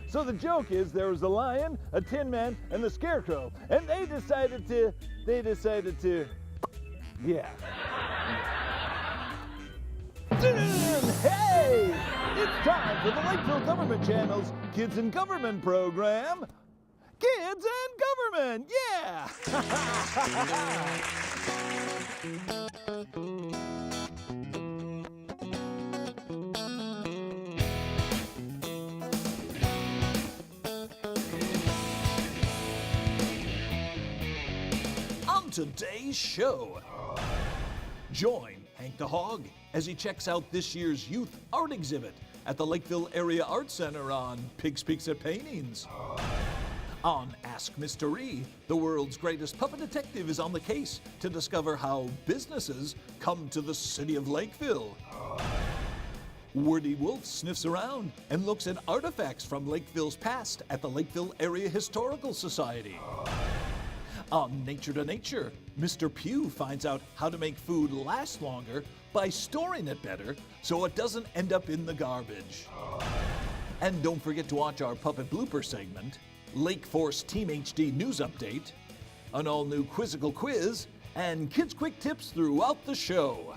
So the joke is there was a lion, a tin man, and the scarecrow, and they decided to, yeah. Hey! It's time for the Lakeville Government Channel's Kids in Government program. Kids in Government, yeah! On today's show, join Hank the Hog as he checks out this year's youth art exhibit at the Lakeville Area Art Center on Pig Speaks at Paintings. On Ask Mr. E, the world's greatest puppet detective is on the case to discover how businesses come to the city of Lakeville. Wordy Wolf sniffs around and looks at artifacts from Lakeville's past at the Lakeville Area Historical Society. On Nature to Nature, Mr. Pugh finds out how to make food last longer by storing it better so it doesn't end up in the garbage. And don't forget to watch our puppet blooper segment, Lake Force Team HD News Update, an all-new quizzical quiz, and Kids Quick Tips throughout the show.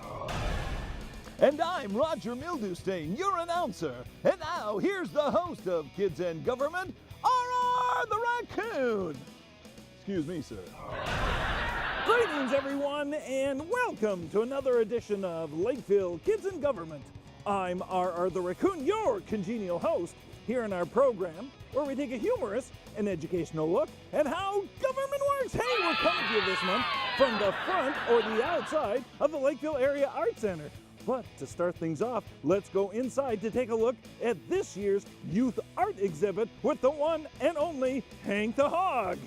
And I'm Roger Mildewstein, your announcer. And now, here's the host of Kids and Government, R.R. the Raccoon. Excuse me, sir. Greetings, everyone, and welcome to another edition of Lakeville Kids in Government. I'm R.R. the Raccoon, your congenial host, here in our program, where we take a humorous and educational look at how government works. Hey, we're coming to you this month from the front or the outside of the Lakeville Area Art Center. But to start things off, let's go inside to take a look at this year's youth art exhibit with the one and only Hank the Hog.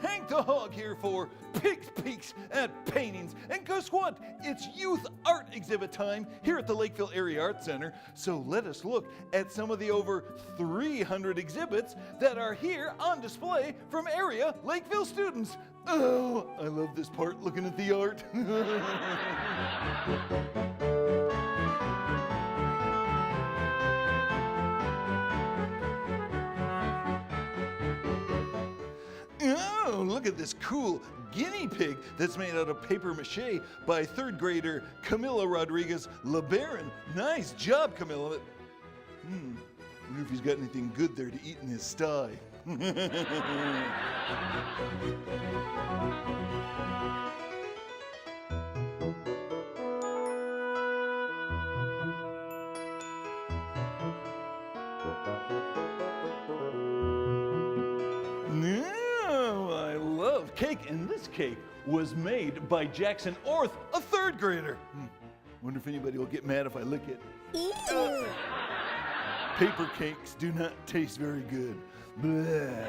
Hank the Hog here for Pig Speaks at Paintings. And guess what? It's youth art exhibit time here at the Lakeville Area Art Center. So let us look at some of the over 300 exhibits that are here on display from area Lakeville students. Oh, I love this part, looking at the art. Oh, look at this cool guinea pig that's made out of paper mache by third grader Camilla Rodriguez LeBaron. Nice job, Camilla. Wonder if he's got anything good there to eat in his sty. Cake, and this cake was made by Jackson Orth, a third grader. Wonder if anybody will get mad if I lick it. Paper cakes do not taste very good. Bleh.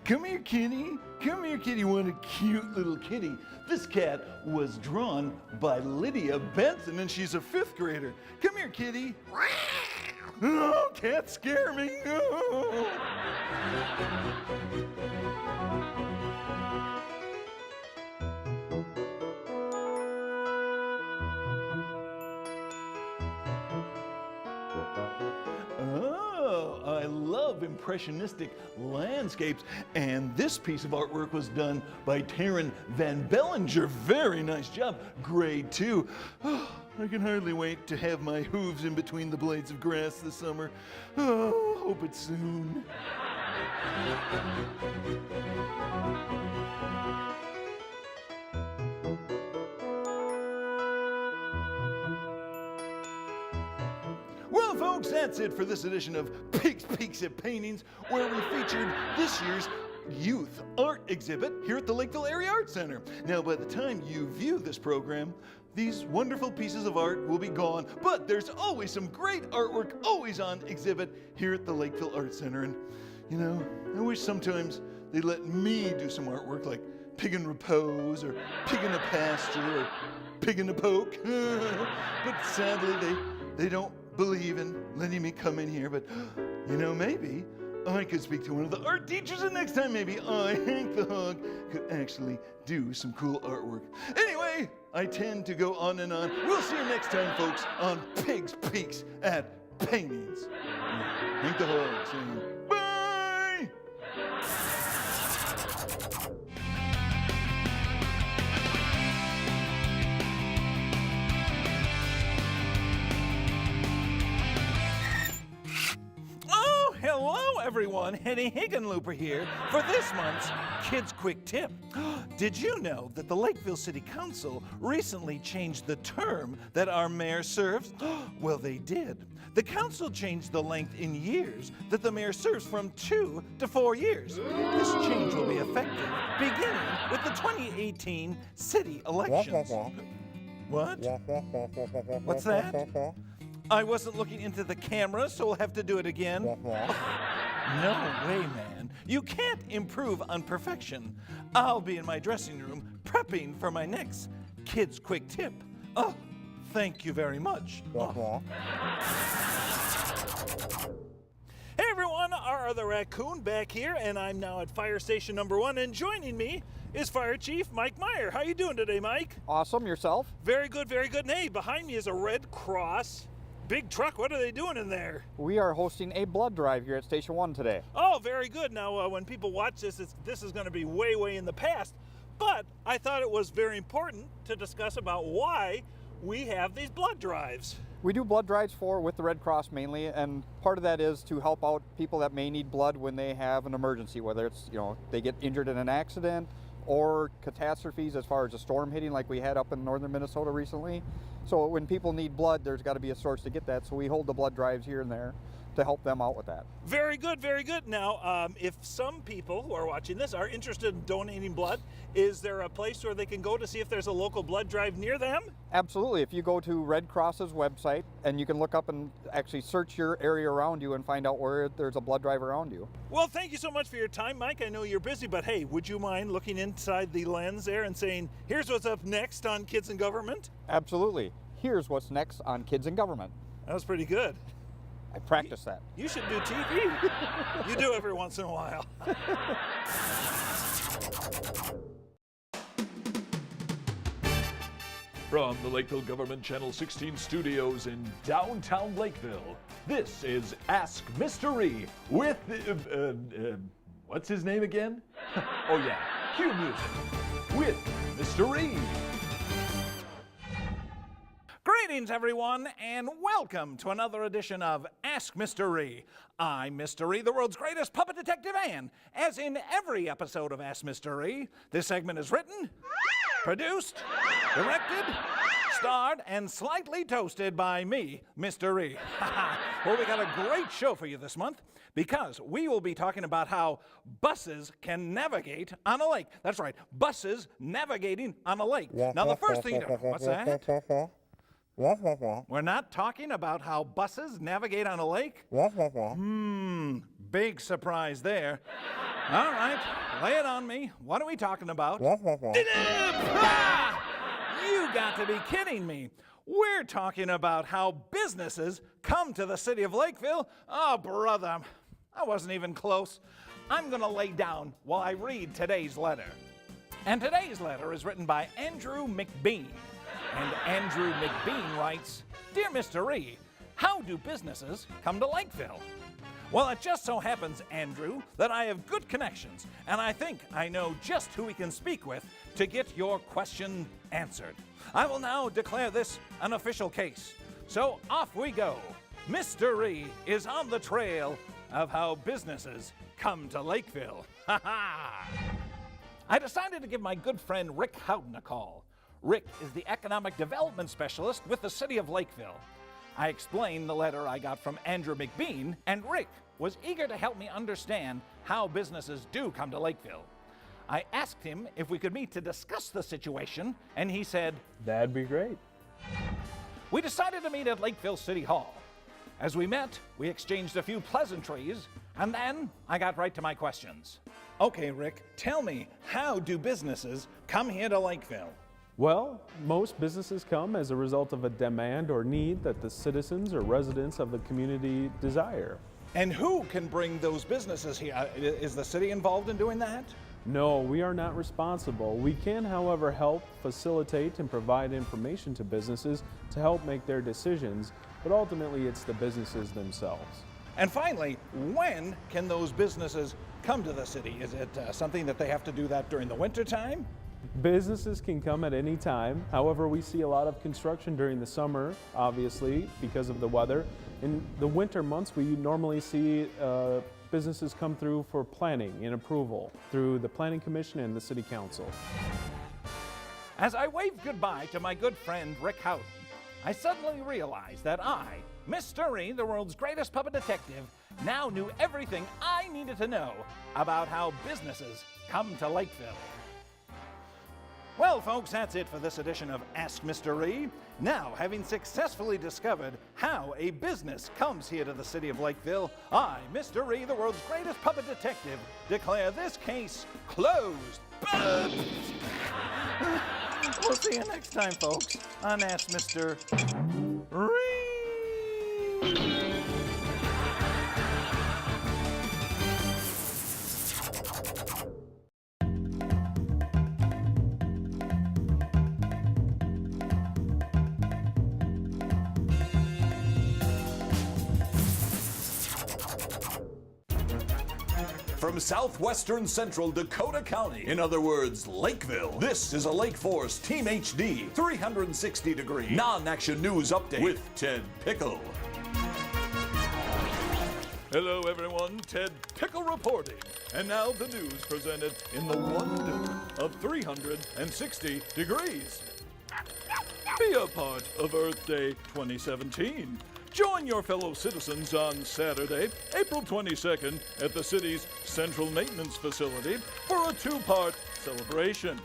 Come here, kitty. Come here, kitty. What a cute little kitty. This cat was drawn by Lydia Benson, and she's a fifth grader. Come here, kitty. Oh, cats scare me. Oh. I love impressionistic landscapes, and this piece of artwork was done by Taryn Van Bellinger. Very nice job, grade 2. Oh, I can hardly wait to have my hooves in between the blades of grass this summer. Oh, hope it's soon. Well, folks, and that's it for this edition of Pigs, Peaks, and Paintings, where we featured this year's youth art exhibit here at the Lakeville Area Art Center. Now, by the time you view this program, these wonderful pieces of art will be gone, but there's always some great artwork always on exhibit here at the Lakeville Art Center. And, you know, I wish sometimes they'd let me do some artwork like Pig in Repose or Pig in a Pasture or Pig in a Poke. But sadly, they don't believe in letting me come in here. But, you know, maybe I could speak to one of the art teachers, and next time maybe I, Hank the Hog, could actually do some cool artwork. Anyway, I tend to go on and on. We'll see you next time, folks, on Pigs, Peaks, and Paintings. Hank the Hog saying bye! Hello everyone, Henny Higginlooper here for this month's Kids Quick Tip. Did you know that the Lakeville City Council recently changed the term that our mayor serves? Well, they did. The council changed the length in years that the mayor serves from 2 to 4 years. This change will be effective beginning with the 2018 city elections. What? What's that? I wasn't looking into the camera, so we'll have to do it again. No way, man. You can't improve on perfection. I'll be in my dressing room prepping for my next Kids Quick Tip. Oh, thank you very much. Oh. Hey everyone, R the Raccoon back here, and I'm now at Fire Station number 1, and joining me is Fire Chief Mike Meyer. How you doing today, Mike? Awesome, yourself? Very good, very good. And hey, behind me is a Red Cross big truck. What are they doing in there? We are hosting a blood drive here at Station 1 today. Oh, very good. Now, when people watch this, this is going to be way, way in the past. But I thought it was very important to discuss about why we have these blood drives. We do blood drives with the Red Cross mainly, and part of that is to help out people that may need blood when they have an emergency, whether it's, you know, they get injured in an accident or catastrophes as far as a storm hitting like we had up in northern Minnesota recently. So when people need blood, there's got to be a source to get that. So we hold the blood drives here and there to help them out with that. Very good, very good. Now, if some people who are watching this are interested in donating blood, is there a place where they can go to see if there's a local blood drive near them? Absolutely. If you go to Red Cross's website, and you can look up and actually search your area around you and find out where there's a blood drive around you. Well, thank you so much for your time, Mike. I know you're busy, but hey, would you mind looking inside the lens there and saying, here's what's up next on Kids and Government? Absolutely. Here's what's next on Kids and Government. That was pretty good. I practice that. You should do TV. You do every once in a while. From the Lakeville Government Channel 16 studios in downtown Lakeville, this is Ask Mystery with, what's his name again? Oh yeah, cue music with Mystery. Greetings, everyone, and welcome to another edition of Ask Mystery. I'm Mystery, the world's greatest puppet detective, and as in every episode of Ask Mystery, this segment is written, produced, directed, starred, and slightly toasted by me, Mystery. Well, we got a great show for you this month because we will be talking about how buses can navigate on a lake. That's right, buses navigating on a lake. Now, the first thing, what's that? We're not talking about how buses navigate on a lake? Big surprise there. All right, lay it on me. What are we talking about? You got to be kidding me. We're talking about how businesses come to the city of Lakeville. Oh, brother, I wasn't even close. I'm going to lay down while I read today's letter. And today's letter is written by Andrew McBean. And Andrew McBean writes, Dear Mr. E, how do businesses come to Lakeville? Well, it just so happens, Andrew, that I have good connections, and I think I know just who we can speak with to get your question answered. I will now declare this an official case. So off we go. Mr. E is on the trail of how businesses come to Lakeville. Ha ha! I decided to give my good friend Rick Houghton a call. Rick is the Economic Development Specialist with the City of Lakeville. I explained the letter I got from Andrew McBean, and Rick was eager to help me understand how businesses do come to Lakeville. I asked him if we could meet to discuss the situation, and he said, That'd be great. We decided to meet at Lakeville City Hall. As we met, we exchanged a few pleasantries, and then I got right to my questions. Okay, Rick, tell me, how do businesses come here to Lakeville? Well, most businesses come as a result of a demand or need that the citizens or residents of the community desire. And who can bring those businesses here? Is the city involved in doing that? No, we are not responsible. We can, however, help facilitate and provide information to businesses to help make their decisions, but ultimately it's the businesses themselves. And finally, when can those businesses come to the city? Is it something that they have to do that during the winter time? Businesses can come at any time. However, we see a lot of construction during the summer, obviously, because of the weather. In the winter months, we normally see businesses come through for planning and approval through the Planning Commission and the City Council. As I waved goodbye to my good friend Rick Houghton, I suddenly realized that I, Mr. E, the world's greatest puppet detective, now knew everything I needed to know about how businesses come to Lakeville. Well, folks, that's it for this edition of Ask Mr. E. Now, having successfully discovered how a business comes here to the city of Lakeville, I, Mr. E, the world's greatest puppet detective, declare this case closed. We'll see you next time, folks, on Ask Mr. E. From southwestern central Dakota County, in other words, Lakeville, this is a Lake Force Team HD 360-degree non-action news update with Ted Pickle. Hello, everyone. Ted Pickle reporting. And now the news presented in the wonder of 360 degrees. Be a part of Earth Day 2017. Join your fellow citizens on Saturday, April 22nd, at the city's Central Maintenance Facility for a two-part celebration.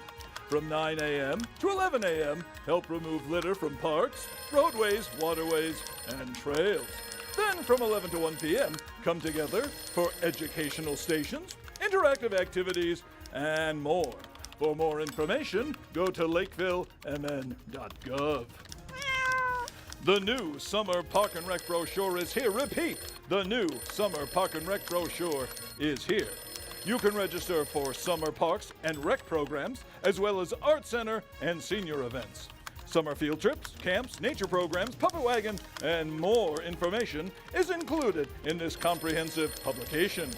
From 9 a.m. to 11 a.m., help remove litter from parks, roadways, waterways, and trails. Then from 11 to 1 p.m., come together for educational stations, interactive activities, and more. For more information, go to lakevillemn.gov. The new Summer Park and Rec brochure is here. Repeat, the new Summer Park and Rec brochure is here. You can register for summer parks and rec programs, as well as art center and senior events. Summer field trips, camps, nature programs, puppet wagon, and more information is included in this comprehensive publication.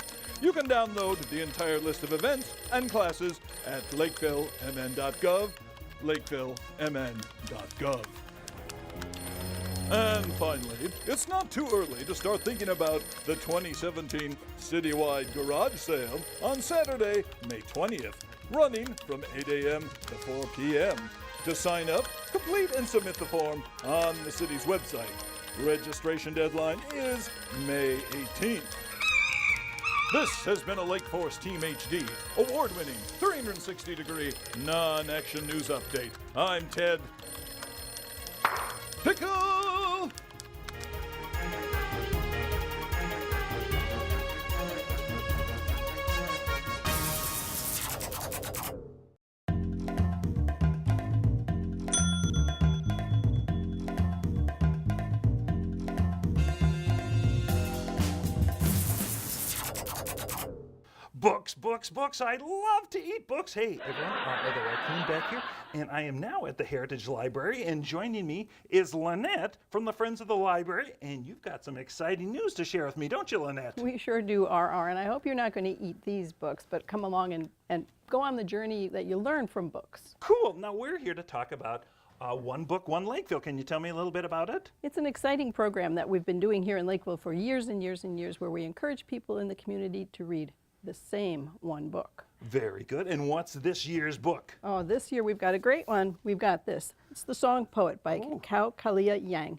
You can download the entire list of events and classes at lakevillemn.gov, lakevillemn.gov. And finally, it's not too early to start thinking about the 2017 citywide garage sale on Saturday, May 20th, running from 8 a.m. to 4 p.m. To sign up, complete and submit the form on the city's website. Registration deadline is May 18th. This has been a Lake Force Team HD, award-winning 360-degree non-action news update. I'm Ted Pickle! Books. I love to eat books. Hey, everyone, the raccoon back here, and I am now at the Heritage Library, and joining me is Lynette from the Friends of the Library, and you've got some exciting news to share with me, don't you, Lynette? We sure do, RR, and I hope you're not going to eat these books, but come along and go on the journey that you learn from books. Cool. Now, we're here to talk about One Book, One Lakeville. Can you tell me a little bit about it? It's an exciting program that we've been doing here in Lakeville for years and years and years, where we encourage people in the community to read the same one book. Very good. And what's this year's book? Oh, this year we've got a great one. We've got this. It's The Song Poet by Kao Kalia Yang.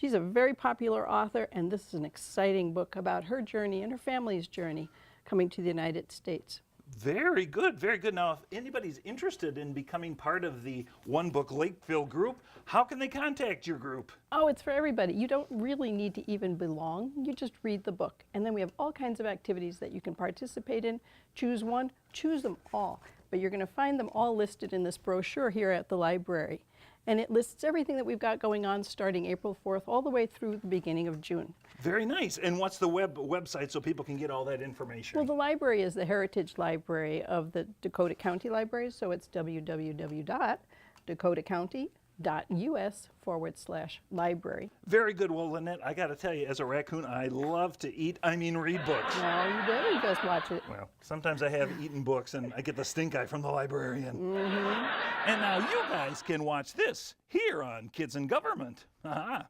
She's a very popular author, and this is an exciting book about her journey and her family's journey coming to the United States. Very good, very good. Now, if anybody's interested in becoming part of the One Book Lakeville group, how can they contact your group? Oh, it's for everybody. You don't really need to even belong. You just read the book. And then we have all kinds of activities that you can participate in. Choose one, choose them all. But you're going to find them all listed in this brochure here at the library. And it lists everything that we've got going on starting April 4th all the way through the beginning of June. Very nice. And what's the website so people can get all that information? Well, the library is the Heritage Library of the Dakota County Libraries, so it's www.dakotacounty.us/library. Very good. Well, Lynette, I got to tell you, as a raccoon, I love to read books. Well, you better just watch it. Well, sometimes I have eaten books and I get the stink eye from the librarian. And now you guys can watch this here on Kids in Government. Aha.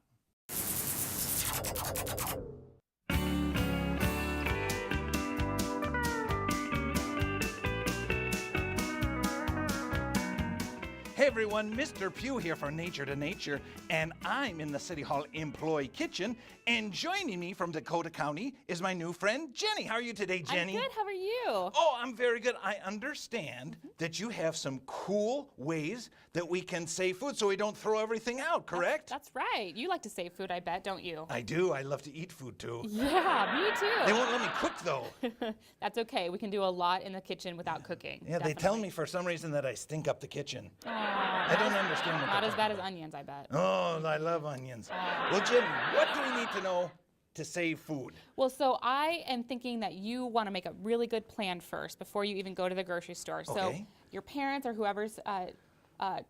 Hey everyone, Mr. Pugh here for Nature to Nature, and I'm in the City Hall Employee Kitchen, and joining me from Dakota County is my new friend, Jenny. How are you today, Jenny? I'm good, how are you? Oh, I'm very good. I understand that you have some cool ways that we can save food so we don't throw everything out, correct? That's right. You like to save food, I bet, don't you? I do. I love to eat food too. Yeah, me too. They won't let me cook though. That's okay. We can do a lot in the kitchen without cooking. Yeah, they tell me for some reason that I stink up the kitchen. I don't understand what Not they're as bad talking as onions, I bet. Oh, I love onions. Well, Jenny, what do we need to know to save food? Well, so I am thinking that you want to make a really good plan first before you even go to the grocery store. So Okay. your parents or whoever's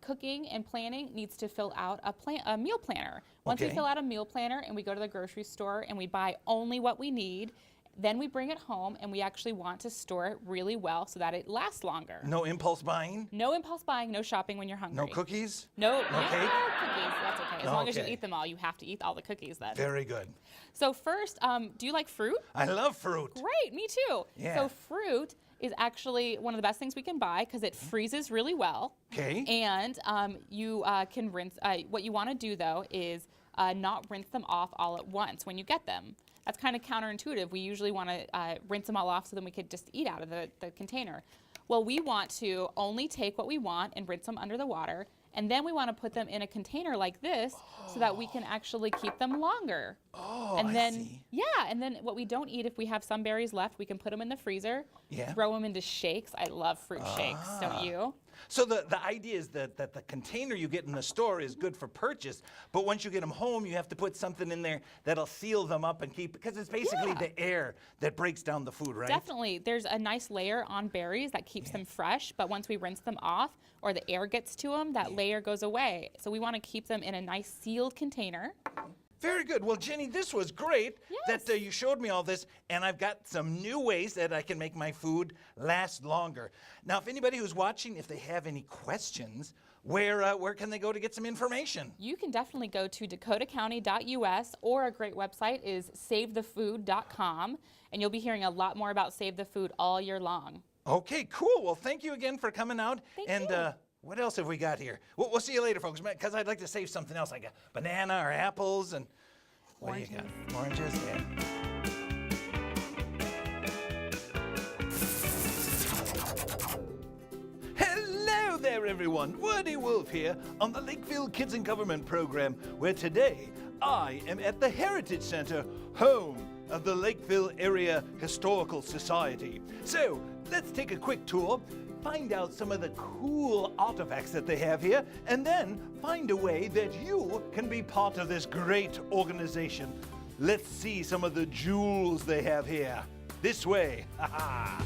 cooking and planning needs to fill out a meal planner. Once we Okay. fill out a meal planner and we go to the grocery store and we buy only what we need, then we bring it home and we actually want to store it really well so that it lasts longer. No impulse buying? No impulse buying, no shopping when you're hungry. No cookies? No, cake? yeah, cookies, that's okay. As long as you Okay. eat them all, you have to eat all the cookies then. Very good. So first, do you like fruit? I love fruit. Great, me too. Yeah. So fruit is actually one of the best things we can buy because it freezes really well. Okay. And you can rinse, what you want to do though is not rinse them off all at once when you get them. That's kind of counterintuitive. We usually want to rinse them all off so then we could just eat out of the container. Well, we want to only take what we want and rinse them under the water, and then we want to put them in a container like this so that we can actually keep them longer. Oh, And then, I see. yeah, and then what we don't eat, if we have some berries left, we can put them in the freezer, Yeah. throw them into shakes. I love fruit shakes, don't you? So the idea is that the container you get in the store is good for purchase, but once you get them home, you have to put something in there that'll seal them up and keep, because it's basically Yeah. the air that breaks down the food, right? Definitely. There's a nice layer on berries that keeps them fresh, but once we rinse them off or the air gets to them, that layer goes away. So we want to keep them in a nice sealed container. Very good. Well, Jenny, this was great that you showed me all this, and I've got some new ways that I can make my food last longer. Now, if anybody who's watching, if they have any questions, where can they go to get some information? You can definitely go to dakotacounty.us, or a great website is savethefood.com, and you'll be hearing a lot more about Save the Food all year long. Okay, cool. Well, thank you again for coming out. Thank and you. What else have we got here? We'll see you later, folks, because I'd like to save something else, like a banana or apples and what do you got? Oranges, yeah. Hello there, everyone. Woody Wolf here on the Lakeville Kids in Government program, where today I am at the Heritage Center, home of the Lakeville Area Historical Society. So let's take a quick tour, find out some of the cool artifacts that they have here, and then find a way that you can be part of this great organization. Let's see some of the jewels they have here. This way. Ha ha.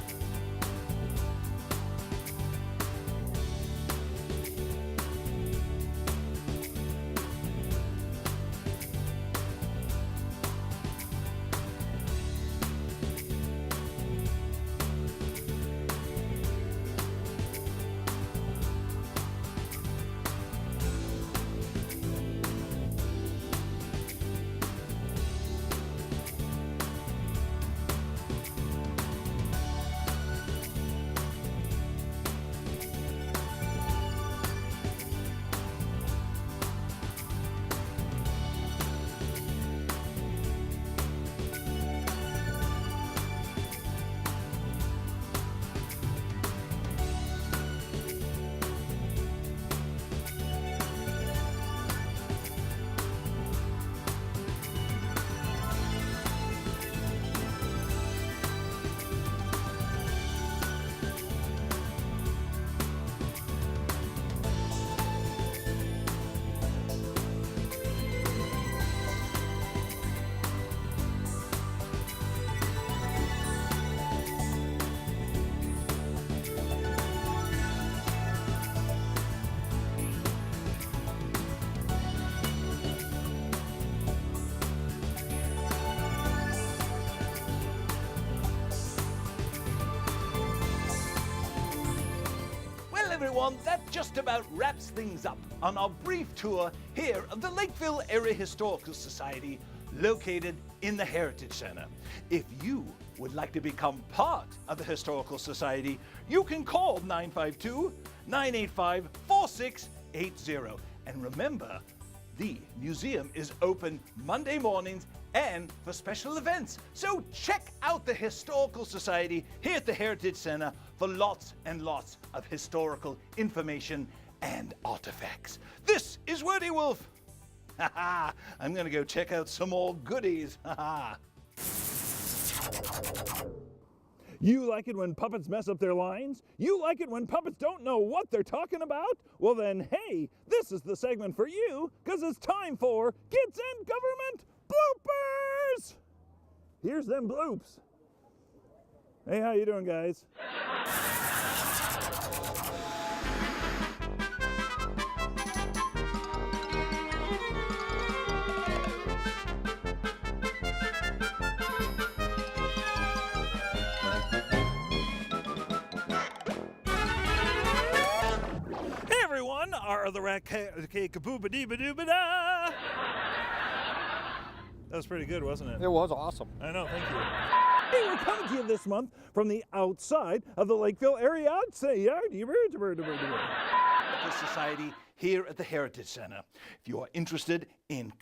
everyone, that just about wraps things up on our brief tour here of the Lakeville Area Historical Society, located in the Heritage Center. If you would like to become part of the Historical Society, you can call 952-985-4680. And remember, the museum is open Monday mornings and for special events. So check out the Historical Society here at the Heritage Center for lots and lots of historical information and artifacts. This is Wordy Wolf. I'm gonna go check out some more goodies. You like it when puppets mess up their lines? You like it when puppets don't know what they're talking about? Well then, hey, this is the segment for you, because it's time for Kids in Government Bloopers! Here's them bloops. Hey, how you doing, guys? Are the rat kabooba dee ba doo ba da. That was pretty good, wasn't it? It was awesome. I know, thank you. Hey, we're coming to you this month from the outside of the Lakeville Area Society here at the Heritage Center. If you are interested in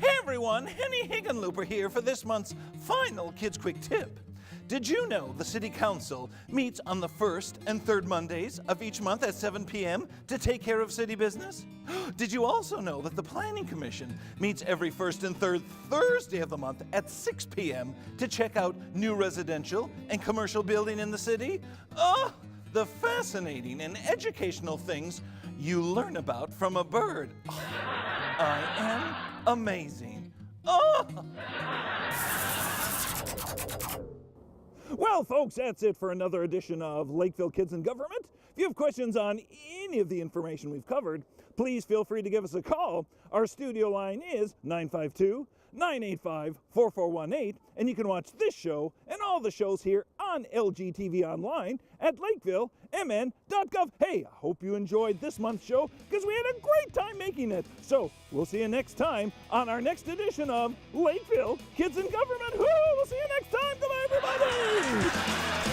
everyone, Henny Higginlooper here for this month's final Kids Quick Tip. Did you know the City Council meets on the first and third Mondays of each month at 7 p.m. to take care of city business? Did you also know that the Planning Commission meets every first and third Thursday of the month at 6 p.m. to check out new residential and commercial building in the city? Oh, the fascinating and educational things you learn about from a bird. Oh, I am amazing. Oh! Well, folks, that's it for another edition of Lakeville Kids in Government. If you have questions on any of the information we've covered, please feel free to give us a call. Our studio line is 952-985-4418, and you can watch this show and all the shows here on LGTV Online at lakeville.mn.gov. Hey, I hope you enjoyed this month's show, because we had a great time making it. So we'll see you next time on our next edition of Lakeville Kids in Government. Woo! We'll see you next time. Goodbye, everybody!